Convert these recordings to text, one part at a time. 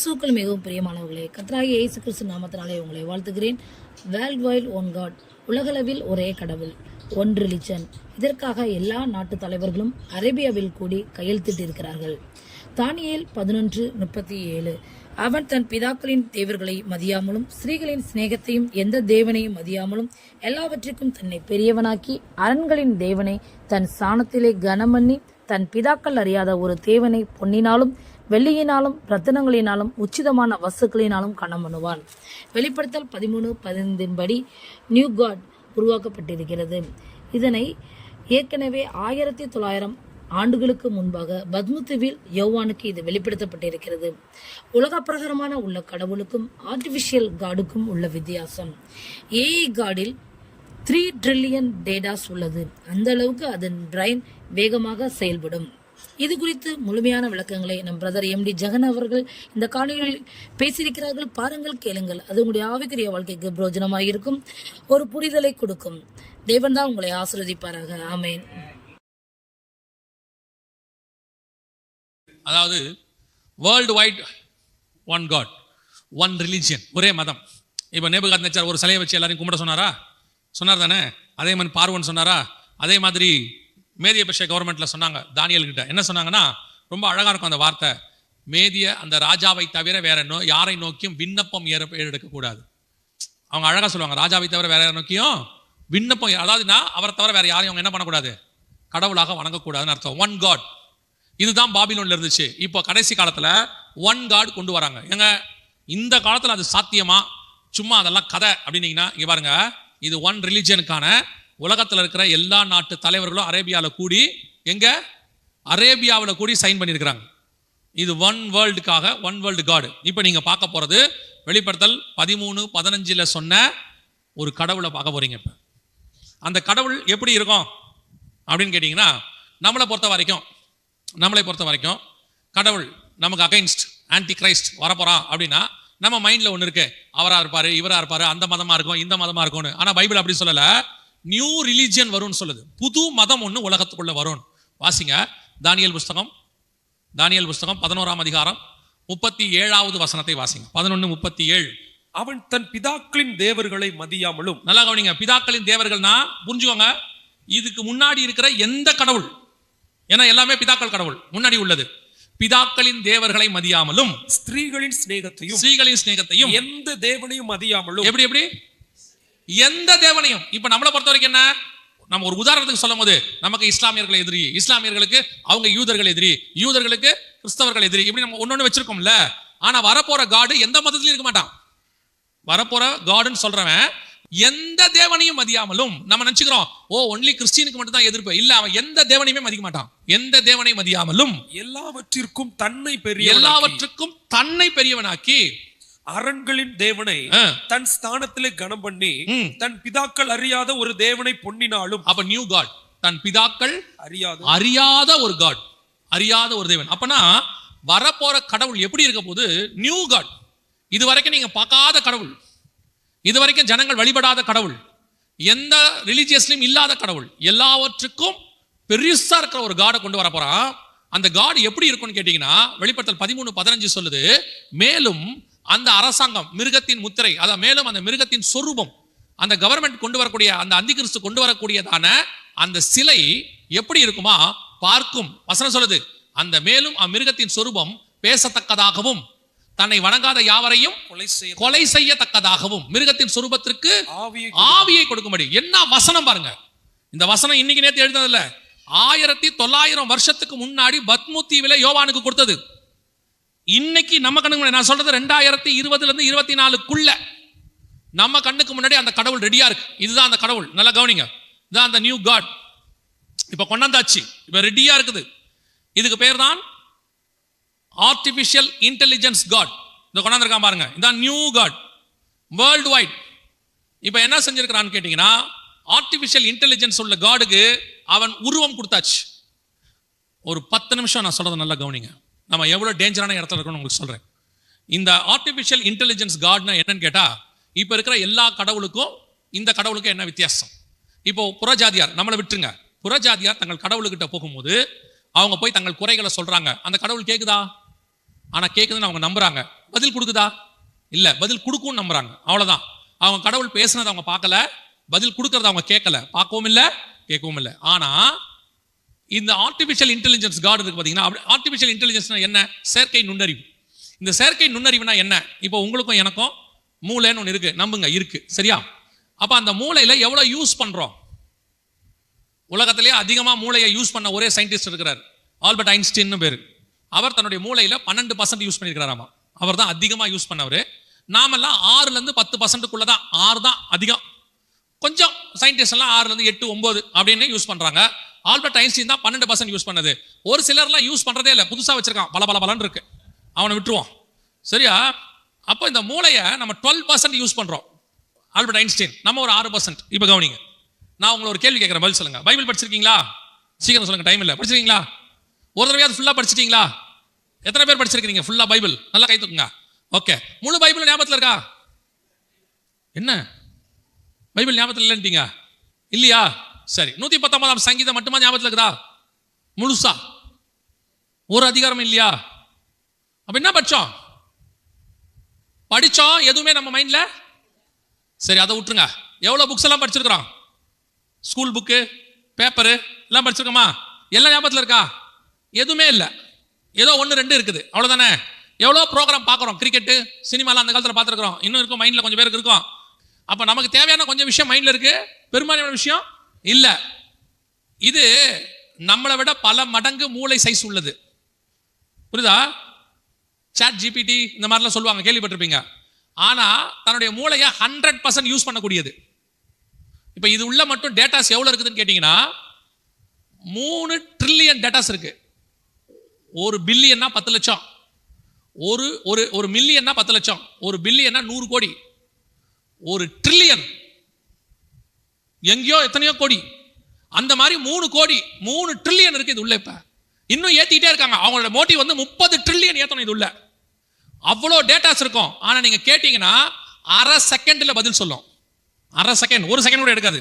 கிறிஸ்துவுக்குள் மிகவும் பிரியமானவர்களே, கர்த்தராகிய இயேசு கிறிஸ்து நாமத்தினாலே உங்களை வாழ்த்துகிறேன். வேர்ல்ட் வைட் ஒன் காட், உலகளவில் ஒரே கடவுள், ஒன் ரிலிஜன். இதற்காக எல்லா நாட்டு தலைவர்களும் அரேபியாவில் கூடி கையெழுத்திட்டிருக்கிறார்கள். தானியேல் 11:37. அவன் தன் பிதாக்களின் தேவர்களை மதியாமலும் ஸ்திரீகளின் சிநேகத்தையும் எந்த தேவனையும் மதியாமலும் எல்லாவற்றிற்கும் தன்னை பெரியவனாக்கி அரண்களின் தேவனை தன் ஸ்தானத்திலே கனமண்ணி தன் பிதாக்கள் அறியாத ஒரு தேவனை பொன்னினாலும் வெள்ளியினாலும் ரத்தினங்களினாலும் உச்சிதமான வஸ்துக்களினாலும் கனம் பண்ணுவான். வெளிப்படுத்தல் 13:15 படி நியூ காட் உருவாக்கப்பட்டிருக்கிறது. இதனை ஏற்கனவே 1900 ஆண்டுகளுக்கு முன்பாக பத்முத்துவில் யோவானுக்கு இது வெளிப்படுத்தப்பட்டிருக்கிறது. உலக பிரகாரமான உள்ள கடவுளுக்கும் ஆர்டிபிஷியல் காடுக்கும் உள்ள வித்தியாசம். ஏஐ காடில் 3 ட்ரில்லியன் டேட்டாஸ் உள்ளது. அந்த அளவுக்கு அதன் பிரைன் வேகமாக செயல்படும். இது குறித்து முழுமையான விளக்கங்களை நம் பிரதர் MD ஜெகன் அவர்கள் இந்த காணொளியில் பேசியிருக்கிறார்கள். பாருங்கள், கேளுங்கள். அது உங்களுடைய ஆவிக்குரிய வாழ்க்கைக்கு பிரயோஜனமாக இருக்கும், ஒரு புரிதலை கொடுக்கும். தேவன் தான் உங்களை ஆசீர்வதிப்பாராக. ஆமேன். அதாவது world wide one God, one religion, ஒரே மதம். இப்போ நேபுகாத்நேச்சர் ஒரு சிலையை வச்சு எல்லாரையும் கும்பிட சொன்னார் தானே? அதே மாதிரி பார்வன் சொன்னாரா? அதே மாதிரி மேதிய பெஷ கவர்மெண்ட்ல சொன்னாங்க தானியல் கிட்ட. என்ன சொன்னாங்கன்னா, ரொம்ப அழகா இருக்கும் அந்த வார்த்தை. மேதிய அந்த ராஜாவை தவிர வேற யாரை நோக்கியும் விண்ணப்பம் எடுக்கக்கூடாது. அவங்க அழகா சொல்லுவாங்க, ராஜாவை தவிர வேற யாரை நோக்கியும் விண்ணப்பம், அதாவதுனா அவரை தவிர வேற யாரையும் அவங்க என்ன பண்ணக்கூடாது, கடவுளாக வணங்கக்கூடாதுன்னு அர்த்தம். ஒன் காட், இதுதான் பாபிலோன்ல இருந்துச்சு. இப்போ கடைசி காலத்துல ஒன் காட் கொண்டு வராங்க. எங்க இந்த காலத்துல அது சாத்தியமா? சும்மா அதெல்லாம் கதை அப்படின்னீங்கன்னா, இங்க பாருங்க, இது ஒன் ரிலிஜியனுக்கான உலகத்தில் இருக்கிற எல்லா நாட்டு தலைவர்களும் அரேபியாவில் கூடி அரேபியாவில் கூடி சைன் பண்ணியிருக்கிறாங்க. இது ஒன் வேர்ல்டுக்காக, ஒன் வேர்ல்டு காடு. இப்போ நீங்க பார்க்க போறது வெளிப்படுத்தல் 13:15 சொன்ன ஒரு கடவுளை பார்க்க போறீங்க. இப்போ அந்த கடவுள் எப்படி இருக்கும் அப்படின்னு கேட்டீங்கன்னா, நம்மளை பொறுத்த வரைக்கும் கடவுள் நமக்கு அகைன்ஸ்ட், ஆன்டி கிரைஸ்ட் வரப்போறான் அப்படின்னா நம்ம மைண்ட்ல ஒன்று இருக்கு, அவரா இருப்பாரு, இவரா இருப்பாரு, அந்த மதமா இருக்கும், இந்த மதமா இருக்கும்னு. ஆனா பைபிள் அப்படி சொல்லல. நியூ ரிலிஜியன் வரும்னு சொல்லுது. புது மதம் ஒன்று உலகத்துக்குள்ள வரும். வாசிங்க, தானியேல் புஸ்தகம் 11ஆம் அதிகாரம் 37வது வசனத்தை வாசிங்க. 11:37. அவன் தன் பிதாக்களின் தேவர்களை மதியாமலும். நல்லா கவனிங்க, பிதாக்களின் தேவர்கள்னா புரிஞ்சுக்கோங்க, இதுக்கு முன்னாடி இருக்கிற எந்த கடவுள், ஏன்னா எல்லாமே பிதாக்கள் கடவுள் முன்னாடி உள்ளது. பிதாக்களின் தேவர்களை மதியாமலும் ஸ்திரீகளின் சிநேகத்தையும் எந்த தேவனையும் மதியாமலும். எப்படி எந்த தேவனையும். இப்ப நம்மளை பொறுத்த வரைக்கும் என்ன, நம்ம ஒரு உதாரணத்துக்கு சொல்லும் போது, நமக்கு இஸ்லாமியர்கள் எதிரி, இஸ்லாமியர்களுக்கு அவங்க யூதர்கள் எதிரி, யூதர்களுக்கு கிறிஸ்தவர்கள் எதிரி, இப்படி நம்ம ஒன்னொன்னு வச்சிருக்கோம்ல. ஆனா வரப்போற காடு எந்த மதத்திலும் இருக்க மாட்டான். வரப்போற காடுன்னு சொல்றவன் எந்த தேவனையும் மதியாமலும். நம்ம நினைச்சுக்கிறோம், ஒன்லி கிறிஸ்டியனுக்கு மட்டும் தான் எதிர்ப்பு. இல்ல, அவன் எந்த தேவனையுமே மதிக்க மாட்டான். எந்த தேவனை மதியாமலும் எல்லாவற்றிற்கும் தன்னை பெரியவனாக்கி அரண்களின் தேவனை தன் ஸ்தானத்திலே கனம் பண்ணி தன் பிதாக்கள் அறியாத ஒரு தேவனை பொன்னினாலும். அப்ப நியூ காட், தன் பிதாக்கள் அறியாத ஒரு காட், அறியாத ஒரு தேவன். அப்பனா வரப்போற கடவுள் எப்படி இருக்க போது? New God. இதுவரைக்கும் நீங்க பார்க்காத கடவுள், இதுவரைக்கும் ஜனங்கள் வழிபடாத கடவுள், எந்த ரிலிஜியஸ்லயும் இல்லாத கடவுள், எல்லாவற்றுக்கும் பெருசா இருக்கிற ஒரு காடை கொண்டு வர போறான். அந்த காடு எப்படி இருக்கும்னு கேட்டீங்கன்னா, வெளிப்படுத்தல் 13:15 சொல்லுது, மேலும் அந்த அரசாங்கம், மிருகத்தின் முத்திரை, அதான் மேலும் அந்த மிருகத்தின் சொரூபம், அந்த கவர்மெண்ட் கொண்டு வரக்கூடிய, அந்த அந்திகிறிஸ்து கொண்டு வரக்கூடியதான அந்த சிலை எப்படி இருக்குமா பார்க்கும். வசனம் சொல்லுது, அந்த மேலும் மிருகத்தின் சொரூபம் பேசத்தக்கதாகவும் தன்னை வணங்காத யாவரையும் கொலை செய்யத்தக்கதாகவும் மிருகத்தின் சொரூபத்திற்கு ஆவியை கொடுக்கும்படி. என்ன வசனம் பாருங்க. இந்த வசனம் இன்னைக்கு நேத்து எழுதுனதில்ல, 1900 வருஷத்துக்கு முன்னாடி பத்மு தீவில யோவானுக்கு கொடுத்தது. இன்னைக்கு நம்ம கண்ணுக்கு முன்னாடி, நான் சொல்றது 2020 24க்குள்ள நம்ம கண்ணுக்கு முன்னாடி அந்த கடவுள் ரெடியா இருக்கு. இதுதான் அந்த கடவுள். நல்லா கவனிங்க, இதுதான் அந்த நியூ காட். இப்ப கொண்டாந்தாச்சு, இப்ப ரெடியா இருக்குது. இதுக்கு பேர் தான் ஆர்டிபிஷியல் இன்டெலிஜென்ஸ் காட். இத கொண்டாந்துருக்கான் பாருங்க, இதான் நியூ காட், வேர்ல்டு வைட். இப்ப என்ன செஞ்சிருக்கிறான்னு கேட்டீங்கன்னா, ஆர்டிபிஷியல் இன்டெலிஜென்ஸ் உள்ள காடுக்கு அவன் உருவம் கொடுத்தாச்சு. ஒரு 10 நிமிஷம் நான் சொல்றதை நல்லா கவனிங்க. நம்ம எவ்வளவு டேஞ்சரான இடத்துல இருக்கணும் உங்களுக்கு சொல்றேன். இந்த ஆர்டிபிஷியல் இன்டெலிஜென்ஸ் காட்னா என்னன்னு கேட்டா, இப்ப இருக்கிற எல்லா கடவுளுக்கும் இந்த கடவுளுக்கும் என்ன வித்தியாசம்? இப்போ புறஜாதியார், நம்மளை விட்டுருங்க, புறஜாதியார் தங்கள் கடவுளுக்கிட்ட போகும்போது அவங்க போய் தங்கள் குறைகளை சொல்றாங்க. அந்த கடவுள் கேக்குதா? ஆனா கேட்குதுன்னு அவங்க நம்புறாங்க. பதில் கொடுக்குதா? இல்ல. பதில் கொடுக்கும்னு நம்புறாங்க, அவ்வளவுதான். அவங்க கடவுள் பேசுனதை அவங்க பார்க்கல, பதில் கொடுக்கறத அவங்க கேட்கல, பார்க்கவும் இல்லை கேட்கவும் இல்லை. ஆனா இந்த ஆர்டிபிஷியல் இன்டெலிஜென்ஸ் காட் இருக்கு பாத்தீங்கன்னா, ஆர்டிபிஷியல் இன்டெலிஜென்ஸ் என்ன? செயற்கை நுண்ணறிவு. இந்த செயற்கை நுண்ணறிவுனா என்ன? இப்போ உங்களுக்கும் எனக்கும் மூளைன்னு ஒன்று இருக்கு, நம்புங்க, இருக்கு, சரியா? அப்ப அந்த மூளையில எவ்வளவு யூஸ் பண்றோம்? உலகத்திலேயே அதிகமா மூளையை யூஸ் பண்ண ஒரே சயின்டிஸ்ட் இருக்கிறார், ஆல்பர்ட் ஐன்ஸ்டீன் பேரு. அவர் தன்னுடைய மூளையில 12% யூஸ் பண்ணியிருக்கிறாராமா. அவர் தான் அதிகமா யூஸ் பண்ணவர். நாமெல்லாம் 6ல இருந்து 10% தான், 6 தான் அதிகம். கொஞ்சம் சயின்டிஸ்ட் எல்லாம் 6ல இருந்து 8, 9 அப்படின்னு யூஸ் பண்றாங்க. ஆல்பர்ட் ஐன்ஸ்டீன் தான் 12% யூஸ் பண்ணது. ஒரு சிலர்லாம் யூஸ் பண்றதே இல்லை, புதுசா வச்சிருக்கான், பல பல பலன்னு இருக்கு, அவனை விட்டுருவோம், சரியா? அப்போ இந்த மூளையை நம்ம 12% யூஸ் பண்றோம், ஆல்பர்ட் ஐன்ஸ்டீன், நம்ம ஒரு 6%. இப்போ கவனிங்க, நான் உங்களை ஒரு கேள்வி கேட்கிறேன், பதில் சொல்லுங்க. பைபிள் படிச்சிருக்கீங்களா? சீக்கிரம் சொல்லுங்க, டைம் இல்லை. படிச்சிருக்கீங்களா? ஒரு தடவையாவது ஃபுல்லா படிச்சிட்டீங்களா? எத்தனை பேர் படிச்சிருக்கீங்க ஃபுல்லா பைபிள்? நல்லா கை தூக்குங்க. ஓகே, முழு பைபிள் ஞாபகத்தில் இருக்கா? என்ன பைபிள் ஞாபகத்தில் இல்லைன்ட்டீங்க? இல்லையா? சரி, 119ஆம் சங்கீதம் மட்டுமா ஞாபகத்தில் இருக்குதா முழுசா? ஒரு அதிகாரம் இல்லையா? அப்ப என்ன படிச்சோம் எதுவுமே நம்ம மைண்ட்ல. சரி, அதை விட்டுருங்க. எவ்வளவு புக்ஸ் எல்லாம் படிச்சிருக்கிறோம்? ஸ்கூல் புக்கு, பேப்பரு எல்லாம் படிச்சிருக்கோமா? எல்லாம் ஞாபகத்தில் இருக்கா? எதுவுமே இல்லை, ஏதோ 1, 2 இருக்குது, அவ்வளவுதானே. எவ்வளோ ப்ரோக்ராம் பார்க்குறோம், கிரிக்கெட்டு, சினிமாலாம் அந்த காலத்தில் பார்த்துருக்குறோம், இன்னும் இருக்கும், மைண்டில் கொஞ்சம் பேருக்கு இருக்கும். அப்போ நமக்கு தேவையான கொஞ்சம் விஷயம் மைண்டில் இருக்கு, பெரும்பாலான விஷயம் இல்லை. இது நம்மளை விட பல மடங்கு மூளை சைஸ் உள்ளது, புரியுதா? சாட் ஜிபிடி இந்த மாதிரிலாம் சொல்லுவாங்க, கேள்விப்பட்டிருப்பீங்க. ஆனால் தன்னுடைய மூளையை 100% யூஸ் பண்ணக்கூடியது. இப்போ இது உள்ள மட்டும் டேட்டாஸ் எவ்வளோ இருக்குதுன்னு கேட்டிங்கன்னா 3 ட்ரில்லியன் டேட்டாஸ் இருக்கு. 1 பில்லியன்னா 10 லட்சம், ஒரு மில்லியன்னா 10 லட்சம், 1 பில்லியன்னா 100 கோடி, 1 ட்ரில்லியன் எங்கேயோ எத்தனையோ கோடி, அந்த மாதிரி 3 கோடி 3 ட்ரில்லியன் இருக்கு இது உள்ள. இப்ப இன்னும் ஏத்திட்டே இருக்காங்க. அவங்களோட மோட்டிவ் வந்து 30 ட்ரில்லியன் ஏத்தணும் இது உள்ள. அவ்வளோ டேட்டாஸ் இருக்கும். ஆனா நீங்க கேட்டீங்கன்னா அரை செகண்ட்ல பதில் சொல்லும். அரை செகண்ட், 1 செகண்ட் கூட எடுக்காது,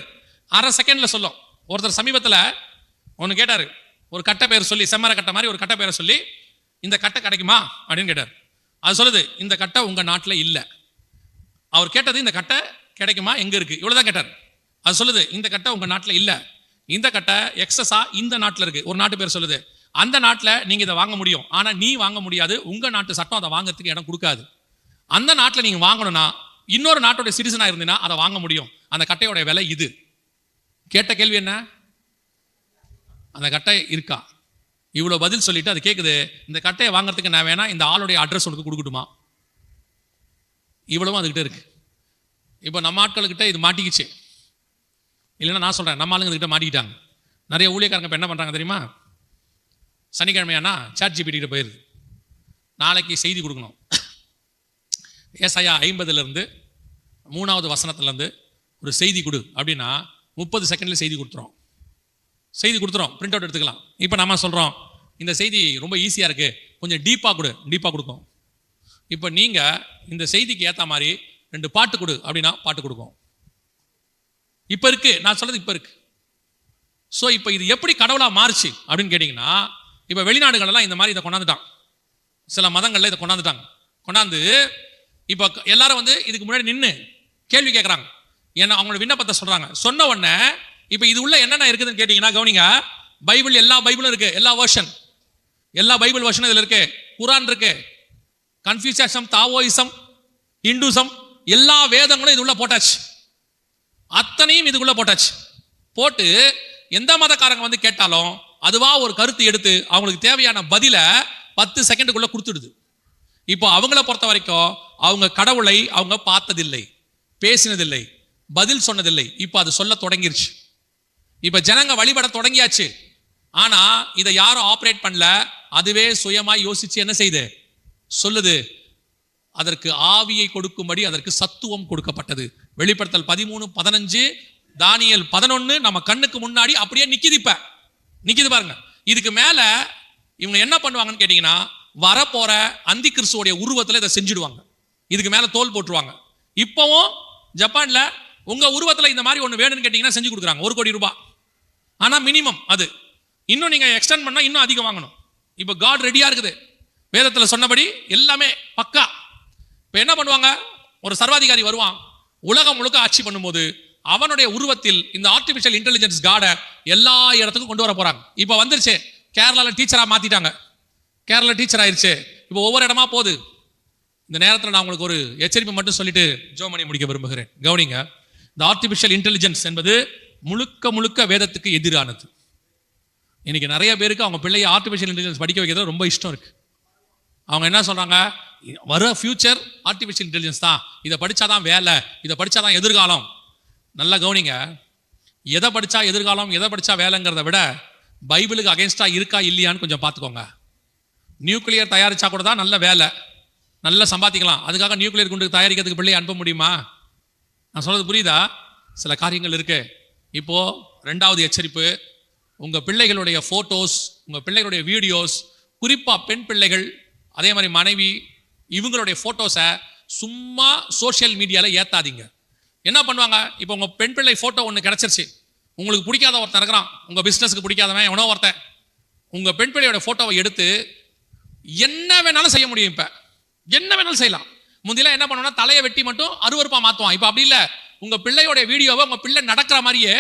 அரை செகண்ட்ல சொல்லும். ஒருத்தர் சமீபத்தில் ஒன்று கேட்டாரு, ஒரு கட்டை பேர் சொல்லி, செம்மர கட்டை மாதிரி ஒரு கட்டை பேரை சொல்லி, இந்த கட்டை கிடைக்குமா அப்படின்னு கேட்டார். அது சொல்லுது, இந்த கட்டை உங்க நாட்டில் இல்லை. அவர் கேட்டது இந்த கட்டை கிடைக்குமா, எங்க இருக்கு, இவ்வளவுதான் கேட்டார். அது சொல்லுது, இந்த கட்டை உங்க நாட்டில் இல்லை, இந்த கட்டை எக்ஸஸா இந்த நாட்டில் இருக்கு. ஒரு நாட்டு பேர் சொல்லுது, அந்த நாட்டில் நீங்க இதை வாங்க முடியும், ஆனா நீ வாங்க முடியாது, உங்க நாட்டு சட்டம் அதை வாங்குறதுக்கு இடம் கொடுக்காது. அந்த நாட்டில் நீங்க வாங்கணும்னா இன்னொரு நாட்டோட சிட்டிசனா இருந்தீங்கன்னா அதை வாங்க முடியும். அந்த கட்டையோட விலை இது. கேட்ட கேள்வி என்ன? அந்த கட்டை இருக்கா? இவ்வளவு பதில் சொல்லிட்டு அது கேட்குது, இந்த கட்டையை வாங்குறதுக்கு நான் வேணா இந்த ஆளுடைய அட்ரஸ் உனக்கு கொடுக்கட்டுமா? இவ்வளவும் அதுகிட்ட இருக்கு. இப்போ நம்ம ஆட்கள்கிட்ட இது மாட்டிக்கிச்சு, இல்லைன்னா நான் சொல்றேன், நம்ம ஆளுங்க கிட்ட மாட்டிக்கிட்டாங்க. நிறைய ஊழியக்காரங்க இப்போ என்ன பண்றாங்க தெரியுமா? சனிக்கிழமையானா சாட் ஜிபிடி கிட்ட போயிருது, நாளைக்கு செய்தி கொடுக்கணும், ஏசாயா 50 3வது வசனத்துலேருந்து ஒரு செய்தி கொடு அப்படின்னா 30 செகண்ட்ல செய்தி கொடுத்துரும். பிரிண்ட் அவுட் எடுத்துக்கலாம். இப்போ நம்ம சொல்றோம், இந்த செய்தி ரொம்ப ஈஸியா இருக்கு, கொஞ்சம் டீப்பா கொடுக்கும். இப்போ நீங்க இந்த செய்திக்கு ஏற்ற மாதிரி 2 பாட்டு கொடு அப்படின்னா பாட்டு கொடுக்கும். இப்போ இருக்கு, நான் சொல்றது இப்போ இருக்கு. ஸோ இப்போ இது எப்படி கடவுளா மாறுச்சு அப்படின்னு கேட்டீங்கன்னா, இப்போ வெளிநாடுகளெல்லாம் இந்த மாதிரி இதை கொண்டாந்துட்டாங்க, சில மதங்கள்ல இதை கொண்டாந்து இப்போ எல்லாரும் வந்து இதுக்கு முன்னாடி நின்று கேள்வி கேட்குறாங்க, ஏன்னா அவங்களோட விண்ணப்பத்தை சொல்றாங்க. சொன்ன உடனே இப்போ இது உள்ள என்னென்ன இருக்குதுன்னு கேட்டீங்கன்னா, கவனிங்க, பைபிள் எல்லா பைபிளும் இருக்கு, எல்லா பைபிள் வருஷனும் இதில் இருக்கு, குரான் இருக்கு, கன்ஃபியூசிசம், தாவோயிசம், இந்துசம், எல்லா வேதங்களும் இது உள்ள போட்டாச்சு, அத்தனையும் இதுக்குள்ள போட்டு எந்த மதக்காரங்க வந்து கேட்டாலும் அதுவா ஒரு கருத்து எடுத்து அவங்களுக்கு தேவையான பதில 10 செகண்டுக்குள்ள கொடுத்துடுது. இப்போ அவங்கள பொறுத்த வரைக்கும் அவங்க கடவுளை அவங்க பார்த்ததில்லை, பேசினதில்லை, பதில் சொன்னதில்லை. இப்போ அது சொல்ல தொடங்கிருச்சு. இப்ப ஜனங்க வழிபட தொடங்கியாச்சு. ஆனா இதை யாரும் ஆபரேட் பண்ணல, அதுவே சுயமா யோசிச்சு என்ன செய்யுது, சொல்லுது. அதற்கு ஆவியை கொடுக்கும்படி அதற்கு சத்துவம் கொடுக்கப்பட்டது. வெளிப்படுத்தல் 13:15, தானியேல் 11 நம்ம கண்ணுக்கு முன்னாடி அப்படியே நிக்குது பாருங்க. இதுக்கு மேல இவங்க என்ன பண்ணுவாங்கன்னு கேட்டீங்கன்னா, வரப்போற அந்தி கிறிஸ்துவோடைய உருவத்துல இதை செஞ்சிடுவாங்க. இதுக்கு மேல தோல் போட்டுருவாங்க. இப்பவும் ஜப்பான்ல உங்க உருவத்துல இந்த மாதிரி ஒண்ணு வேணும்னு கேட்டீங்கன்னா செஞ்சு கொடுக்குறாங்க, 1 கோடி ரூபாய். ஆனா மினிமம் அது. இன்னும் நீங்க எக்ஸ்டெண்ட் பண்ணா இன்னும் அதிகம் வாங்கணும். இப்போ காட் ரெடியா இருக்குது. வேதத்துல சொன்னபடி எல்லாமே பக்கா. இப்ப என்ன பண்ணுவாங்க, ஒரு சர்வாதிகாரி வருவான், உலகம் முழுக்க ஆட்சி பண்ணும்போது அவனுடைய உருவத்தில் இந்த ஆர்டிபிஷியல் இன்டெலிஜென்ஸ் கார்டை எல்லா இடத்துக்கும் கொண்டு வர போறாங்க. இப்ப வந்துருச்சு, கேரளால டீச்சரா மாத்திட்டாங்க, கேரளா டீச்சர் ஆயிருச்சு, இப்போ ஒவ்வொரு இடமா போகுது. இந்த நேரத்தில் நான் உங்களுக்கு ஒரு எச்சரிப்பு மட்டும் சொல்லிட்டு ஜோமணி முடிக்க விரும்புகிறேன். கவனிங்க, இந்த ஆர்டிபிஷியல் இன்டெலிஜென்ஸ் என்பது முழுக்க முழுக்க வேதத்துக்கு எதிரானது. இன்னைக்கு நிறைய பேருக்கு அவங்க பிள்ளையை ஆர்டிபிஷியல் இன்டெலிஜென்ஸ் படிக்க வைக்கிறது ரொம்ப இஷ்டம் இருக்கு. அவங்க என்ன சொல்றாங்க, வர ஃபியூச்சர் ஆர்டிபிஷியல் இன்டெலிஜென்ஸ் தான், இதை படிச்சாதான் வேலை, இதை படிச்சாதான் எதிர்காலம். நல்லா கவனிங்க, எதை படிச்சா எதிர்காலம், எதை படிச்சா வேலைங்கிறத விட பைபிளுக்கு அகைன்ஸ்டா இருக்கா இல்லையான்னு கொஞ்சம் பார்த்துக்கோங்க. நியூக்ளியர் தயாரிச்சா கூட தான் நல்ல வேலை, நல்லா சம்பாதிக்கலாம். அதுக்காக நியூக்ளியர் குண்டு தயாரிக்கிறதுக்கு பிள்ளையை அனுப்ப முடியுமா? நான் சொல்றது புரியுதா? சில காரியங்கள் இருக்கு. இப்போ 2வது எச்சரிப்பு, உங்க பிள்ளைகளுடைய போட்டோஸ், உங்க பிள்ளைகளுடைய வீடியோஸ், குறிப்பா பெண் பிள்ளைகள், அதே மாதிரி மனைவி, இவங்களுடைய போட்டோஸை சும்மா சோசியல் மீடியால ஏத்தாதீங்க. என்ன பண்ணுவாங்க, இப்போ உங்க பெண் பிள்ளை போட்டோ ஒன்று கிடைச்சிருச்சு, உங்களுக்கு பிடிக்காத ஒருத்தன் இருக்கிறான், உங்க பிசினஸ்க்கு பிடிக்காதவன் எவனோ ஒருத்தன், உங்க பெண் பிள்ளையோட போட்டோவை எடுத்து என்ன வேணாலும் செய்ய முடியும். இப்ப என்ன வேணாலும் செய்யலாம். முந்திலாம் என்ன பண்ணுவோம்னா தலையை வெட்டி மட்டும் அருவருப்பா மாத்துவான். இப்ப அப்படி இல்லை, உங்க பிள்ளையோட வீடியோவை உங்க பிள்ளை நடக்கிற மாதிரியே,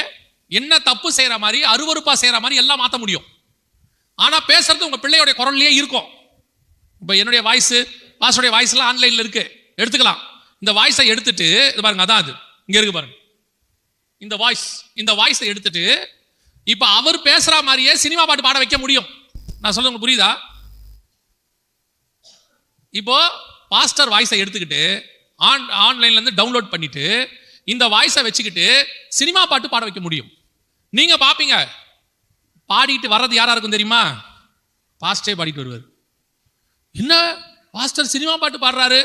என்ன தப்பு செய்யற மாதிரி, அருவருப்பா செய்யற மாதிரி எல்லாம் மாற்ற முடியும். ஆனா பேசுறது உங்க பிள்ளையோட குரல்லையே இருக்கும். இப்ப என்னுடைய வாய்ஸ், பாஸ்டருடைய வாய்ஸ் எல்லாம் ஆன்லைன்ல இருக்கு, எடுத்துக்கலாம். இந்த வாய்ஸை எடுத்துட்டு இது பாருங்க, அதான் அது இங்க இருக்கு பாருங்க, இந்த வாய்ஸை எடுத்துட்டு இப்ப அவர் பேசுற மாதிரியே சினிமா பாட்டு பாட வைக்க முடியும். நான் சொல்ல உங்களுக்கு புரியுதா? இப்போ பாஸ்டர் வாய்ஸை எடுத்துக்கிட்டு ஆன்லைன்ல இருந்து டவுன்லோட் பண்ணிட்டு இந்த வாய்ஸை வச்சுக்கிட்டு சினிமா பாட்டு பாட வைக்க முடியும். நீங்க பாப்பீங்க, பாடிட்டு வர்றது யாரா இருக்கும் தெரியுமா? பாஸ்டரே பாடிட்டு வருவார். என்ன பாஸ்டர் சினிமா பாட்டு பாடுறாரு?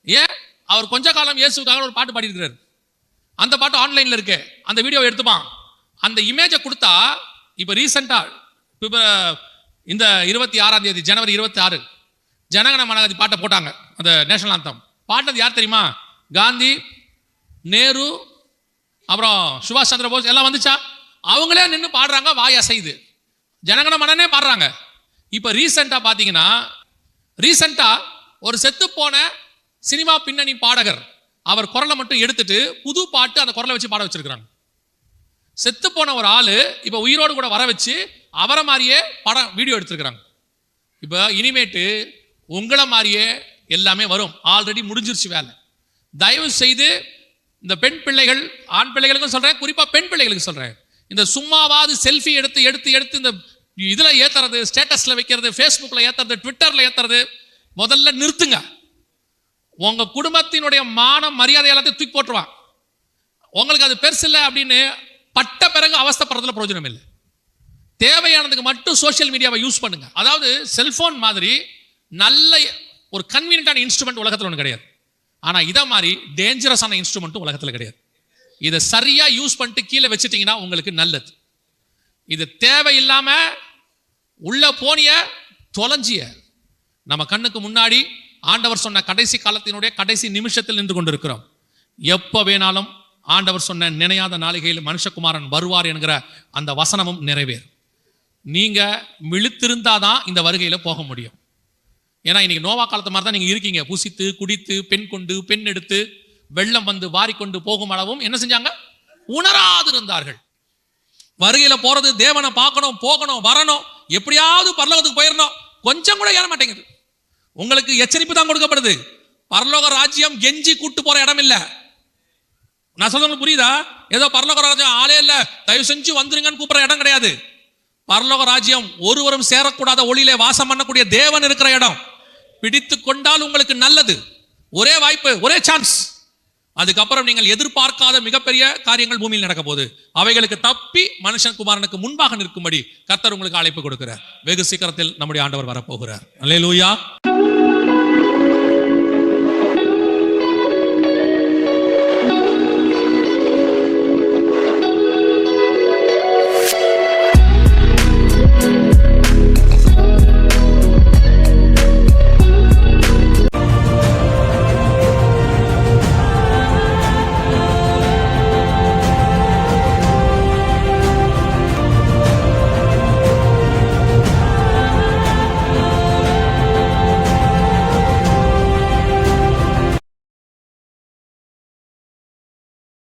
ஏன், அவர் கொஞ்ச காலம் இயேசுக்காக ஒரு பாட்டு பாடியிருக்கிறார். அந்த பாட்டு ஆன்லைன்ல இருக்கு, அந்த வீடியோ எடுத்துப்பான், அந்த இமேஜை கொடுத்தா. இப்போ ரீசெண்டா இந்த 26ஆம் தேதி ஜனவரி 26 ஜனகண மனகதி பாட்டை போட்டாங்க, அந்த நேஷனல் ஆந்தம். பாட்டது யார் தெரியுமா? காந்தி, நேரு, அப்புறம் சுபாஷ் சந்திர போஸ் எல்லாம் வந்துச்சா? அவங்களே நின்று பாடுறாங்க, வாய் அசைது, ஜனகண மனனே பாடுறாங்க. இப்போ ரீசெண்டா பாத்தீங்கன்னா, ஒரு செத்து போன சினிமா பின்னணி பாடகர், அவர் குரலை மட்டும் எடுத்துட்டு புது பாட்டு அந்த குரலை வச்சு பாட வச்சிருக்காங்க. செத்து போன ஒரு ஆளு இப்ப உயிரோடு கூட வர வச்சு அவரை மாதிரியே படம் வீடியோ எடுத்திருக்கிறாங்க. இப்ப இனிமேட்டு உங்களை மாதிரியே எல்லாமே வரும். ஆல்ரெடி முடிஞ்சிருச்சு வேலை. தயவு செய்து இந்த பெண் பிள்ளைகள், ஆண் பிள்ளைகளுக்கும் சொல்றேன், குறிப்பா பெண் பிள்ளைகளுக்கு சொல்றேன், இந்த சும்மாவாது செல்ஃபி எடுத்து இந்த இதுல ஏத்துறது, ஸ்டேட்டஸ்ல வைக்கிறது, ஃபேஸ்புக்ல ஏத்துறது, ட்விட்டர்ல ஏத்துறது முதல்ல நிறுத்துங்க. உங்க குடும்பத்தினுடைய மானம் மரியாதை எல்லாத்தையும் தூக்கி போட்டுருவான். உங்களுக்கு அது பெருசு இல்லை அப்படின்னு பட்ட பிறகு அவஸ்தைப்படுறதுல பிரயோஜனம் இல்லை. தேவையானதுக்கு மட்டும் சோசியல் மீடியாவை யூஸ் பண்ணுங்க. அதாவது செல்போன் மாதிரி நல்ல ஒரு கன்வீனியன்டான இன்ஸ்ட்ருமெண்ட் உலகத்தில் ஒன்று கிடையாது. ஆனா இதை மாதிரி டேஞ்சரஸான இன்ஸ்ட்ருமெண்ட்டும் உலகத்தில் கிடையாது. இதை சரியா யூஸ் பண்ணிட்டு கீழே வச்சுட்டீங்கன்னா உங்களுக்கு நல்லது. இது தேவையில்லாம உள்ள போனிய தொலைஞ்சிய நம்ம கண்ணுக்கு முன்னாடி ஆண்டவர் சொன்ன கடைசி காலத்தினுடைய கடைசி நிமிஷத்தில் நின்று கொண்டிருக்கிறோம். எப்ப வேணாலும் ஆண்டவர் சொன்ன நினையாத நாளிகையில் மனுஷகுமாரன் வருவார் என்கிற அந்த வசனமும் நிறைவேறும். நீங்க விழித்திருந்தாதான் இந்த வருகையில போக முடியும். ஏன்னா இன்னைக்கு நோவா காலத்து மாதிரி தான் நீங்க இருக்கீங்க. புசித்து குடித்து பெண் கொண்டு பெண் எடுத்து வெள்ளம் வந்து வாரிக்கொண்டு போகும் அளவும் என்ன செஞ்சாங்க? உணராதிருந்தார்கள். வருகையில போறது தேவனை பார்க்கணும், போகணும், வரணும், எப்படியாவது பரலோகத்துக்கு போயிடணும், கொஞ்சம் கூட ஏற மாட்டேங்குது. உங்களுக்கு எச்சரிப்பு தான் கொடுக்கப்படுது. பரலோக ராஜ்யம் கெஞ்சி கூட்டு போற இடம் இல்ல. நான் சொல்றது புரியுதா? ஏதோ பரலோக ராஜ்யம் ஆளே இல்ல, தயவு செஞ்சு வந்துருங்கன்னு கூப்பிடுற இடம் கிடையாது. பரலோக ராஜ்யம் ஒருவரும் சேரக்கூடாத ஒளியிலே வாசம் பண்ணக்கூடிய தேவன் இருக்கிற இடம். பிடித்து கொண்டால் உங்களுக்கு நல்லது. ஒரே வாய்ப்பு, ஒரே சான்ஸ். அதுக்கப்புறம் நீங்கள் எதிர்பார்க்காத மிகப்பெரிய காரியங்கள் பூமியில் நடக்க போகுது. அவைகளுக்கு தப்பி மனுஷன் குமாரனுக்கு முன்பாக நிற்கும்படி கர்த்தர் உங்களுக்கு அழைப்பு கொடுக்கிறார். வெகு சீக்கிரத்தில் நம்முடைய ஆண்டவர் வரப்போகிறார். அல்லேலூயா.